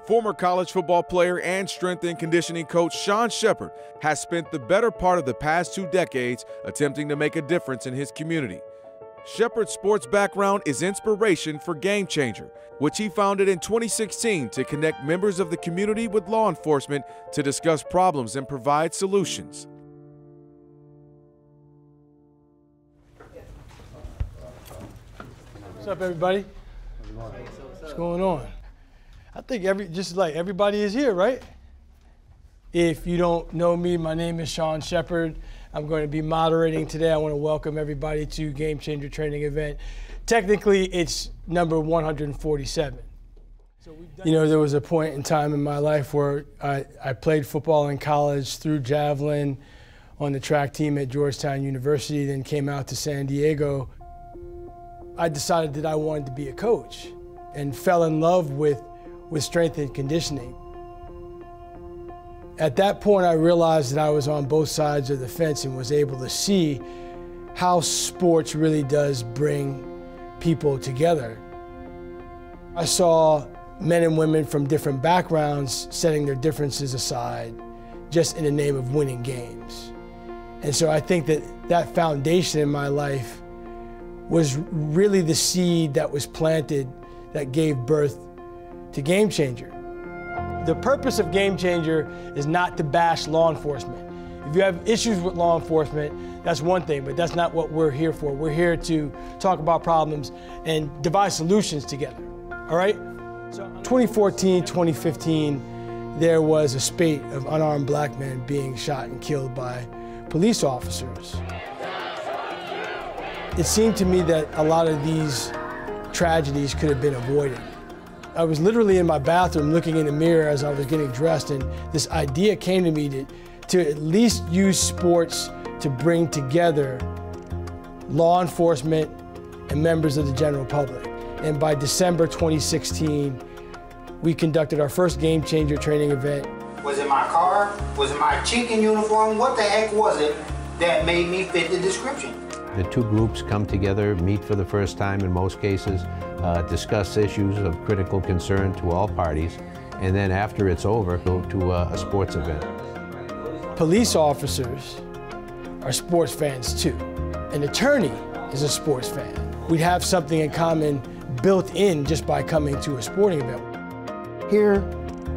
Former college football player and strength and conditioning coach Sean Shepard has spent the better part of the past 2 decades attempting to make a difference in his community. Shepard's sports background is inspiration for Game Changer, which he founded in 2016 to connect members of the community with law enforcement to discuss problems and provide solutions. What's up, everybody? What's going on? I think just like everybody is here, right? If you don't know me, my name is Sean Shepard. I'm going to be moderating today. I want to welcome everybody to Game Changer Training Event. Technically, it's number 147. You know, there was a point in time in my life where I played football in college, threw javelin on the track team at Georgetown University, then came out to San Diego. I decided that I wanted to be a coach and fell in love with strength and conditioning. At that point, I realized that I was on both sides of the fence and was able to see how sports really does bring people together. I saw men and women from different backgrounds setting their differences aside just in the name of winning games. And so I think that foundation in my life was really the seed that was planted that gave birth to Game Changer. The purpose of Game Changer is not to bash law enforcement. If you have issues with law enforcement, that's one thing, but that's not what we're here for. We're here to talk about problems and devise solutions together, all right? So 2014, 2015, there was a spate of unarmed black men being shot and killed by police officers. It seemed to me that a lot of these tragedies could have been avoided. I was literally in my bathroom looking in the mirror as I was getting dressed, and this idea came to me to at least use sports to bring together law enforcement and members of the general public. And by December 2016, we conducted our first Game Changer training event. Was it my car? Was it my chicken uniform? What the heck was it that made me fit the description? The two groups come together, meet for the first time in most cases, discuss issues of critical concern to all parties, and then after it's over, go to a sports event. Police officers are sports fans too. An attorney is a sports fan. We have something in common built in just by coming to a sporting event. Here,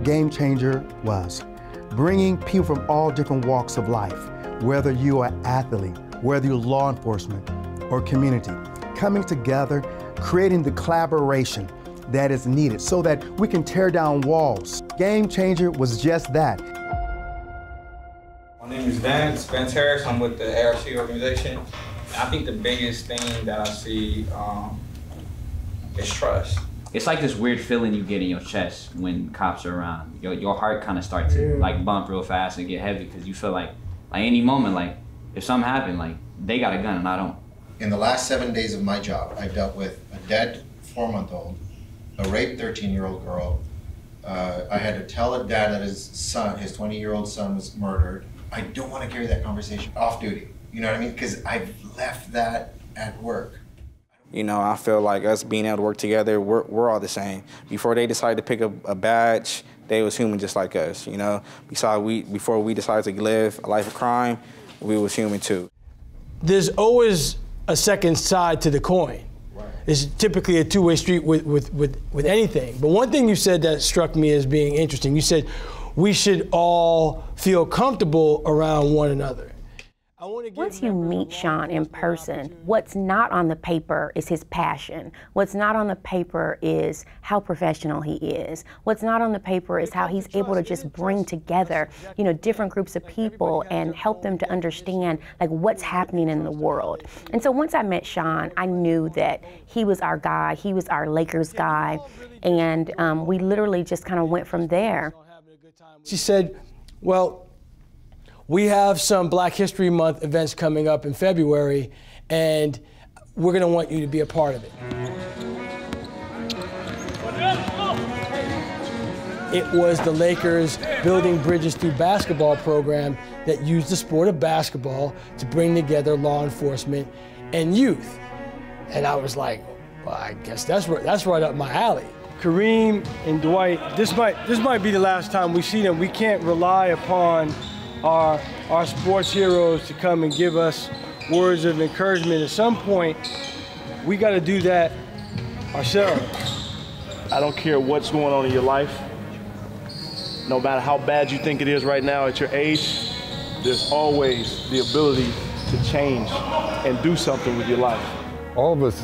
Game Changer was bringing people from all different walks of life, whether you are an athlete, whether you're law enforcement or community, coming together, creating the collaboration that is needed so that we can tear down walls. Game Changer was just that. My name is Spence Harris. I'm with the ARC organization. I think the biggest thing that I see is trust. It's like this weird feeling you get in your chest when cops are around. Your heart kind of starts to like bump real fast and get heavy because you feel like any moment, like if something happened, like they got a gun and I don't. In the last 7 days of my job, I've dealt with a dead 4-month-old, a raped 13-year-old girl. I had to tell a dad that his 20-year-old son was murdered. I don't want to carry that conversation off duty. You know what I mean? Because I've left that at work. You know, I feel like us being able to work together, we're all the same. Before they decided to pick up a badge, they was human just like us, you know? Before we decided to live a life of crime, we was human too. There's always a second side to the coin. Right. It's typically a two-way street with anything. But one thing you said that struck me as being interesting, you said we should all feel comfortable around one another. Once you meet Sean in person, what's not on the paper is his passion. What's not on the paper is how professional he is. What's not on the paper is how he's able to just bring together, you know, different groups of people and help them to understand like what's happening in the world. And so once I met Sean, I knew that he was our guy, he was our Lakers guy, and we literally just kind of went from there. She said, well, we have some Black History Month events coming up in February, and we're going to want you to be a part of it. It was the Lakers Building Bridges Through Basketball program that used the sport of basketball to bring together law enforcement and youth. And I was like, well, I guess that's right up my alley. Kareem and Dwight, this might be the last time we see them. We can't rely upon our sports heroes to come and give us words of encouragement. At some point, we got to do that ourselves. I don't care what's going on in your life. No matter how bad you think it is right now at your age, there's always the ability to change and do something with your life. All of us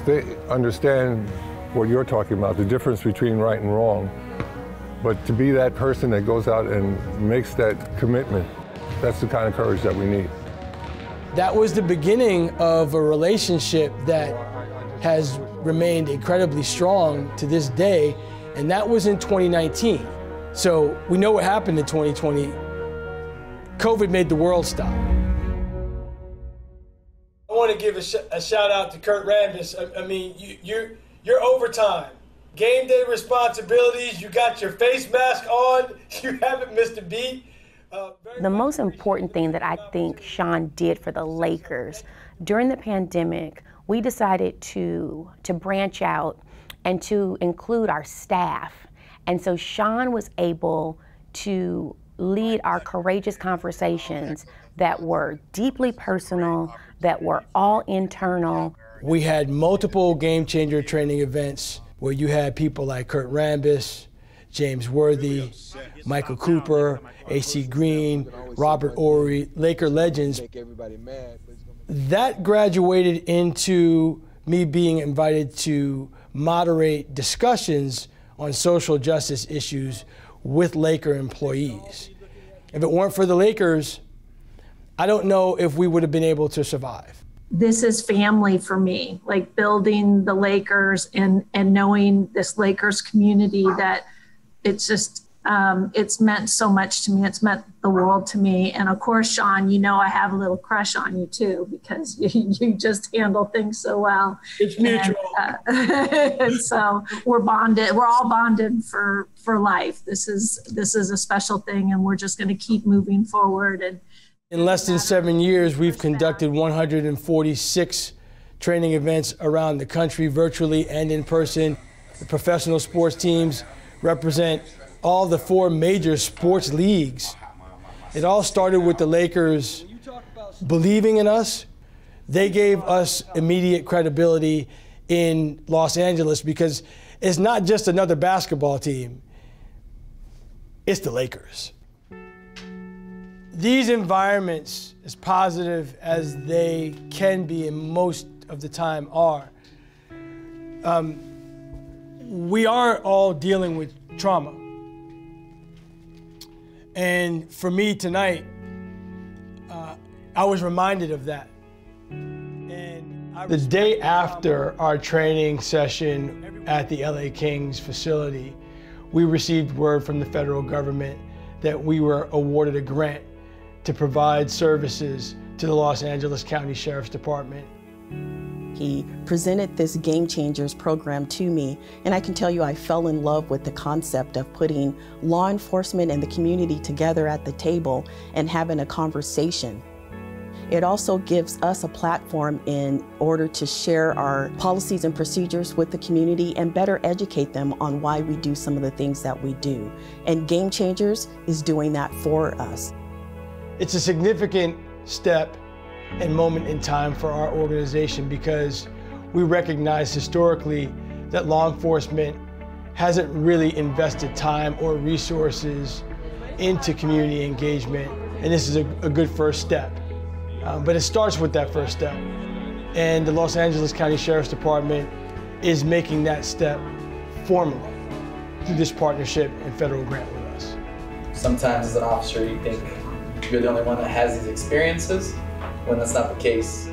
understand what you're talking about, the difference between right and wrong. But to be that person that goes out and makes that commitment, that's the kind of courage that we need. That was the beginning of a relationship that has remained incredibly strong to this day, and that was in 2019. So we know what happened in 2020. COVID made the world stop. I want to give a shout out to Kurt Rambis. I mean, you're overtime. Game day responsibilities, you got your face mask on, you haven't missed a beat. The most important thing that I think Sean did for the Lakers during the pandemic, we decided to branch out and to include our staff. And so Sean was able to lead our courageous conversations that were deeply personal, that were all internal. We had multiple game changer training events where you had people like Kurt Rambis, James Worthy, Michael Cooper, AC Green, Robert Horry, Laker legends. That graduated into me being invited to moderate discussions on social justice issues with Laker employees. If it weren't for the Lakers, I don't know if we would have been able to survive. This is family for me, like building the Lakers and knowing this Lakers community that it's just, it's meant so much to me. It's meant the world to me. And of course, Sean, you know I have a little crush on you too, because you just handle things so well. It's mutual. And so we're bonded. We're all bonded for life. This is a special thing, and we're just going to keep moving forward. And in less than 7 years, we've conducted 146 training events around the country, virtually and in person. The professional sports teams represent all the 4 major sports leagues. It all started with the Lakers believing in us. They gave us immediate credibility in Los Angeles because it's not just another basketball team, it's the Lakers. These environments, as positive as they can be and most of the time are, we are all dealing with trauma. And for me tonight, I was reminded of that. And the day after our training session at the LA Kings facility, we received word from the federal government that we were awarded a grant to provide services to the Los Angeles County Sheriff's Department. He presented this Game Changers program to me, and I can tell you I fell in love with the concept of putting law enforcement and the community together at the table and having a conversation. It also gives us a platform in order to share our policies and procedures with the community and better educate them on why we do some of the things that we do. And Game Changers is doing that for us. It's a significant step and moment in time for our organization because we recognize historically that law enforcement hasn't really invested time or resources into community engagement, and this is a good first step. But it starts with that first step, and the Los Angeles County Sheriff's Department is making that step formally through this partnership and federal grant with us. Sometimes as an officer you think you're the only one that has these experiences, when that's not the case.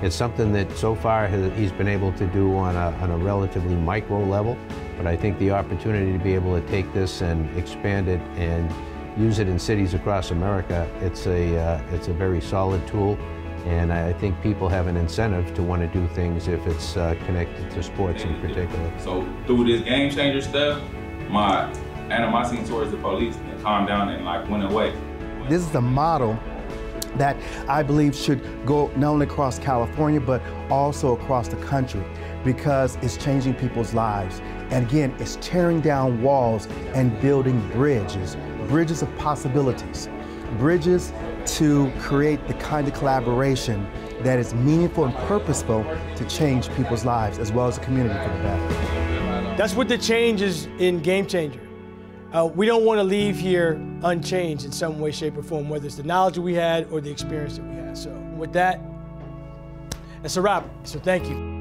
It's something that so far he's been able to do on a relatively micro level, but I think the opportunity to be able to take this and expand it and use it in cities across America, it's a very solid tool, and I think people have an incentive to want to do things if it's connected to sports in particular. So through this game changer stuff, my animosity towards the police calmed down and went away. This is a model that I believe should go not only across California, but also across the country, because it's changing people's lives. And again, it's tearing down walls and building bridges, bridges of possibilities, bridges to create the kind of collaboration that is meaningful and purposeful to change people's lives as well as the community for the better. That's what the change is in Game Changer. We don't want to leave here unchanged in some way, shape, or form, whether it's the knowledge that we had or the experience that we had. So with that, that's a wrap. So thank you.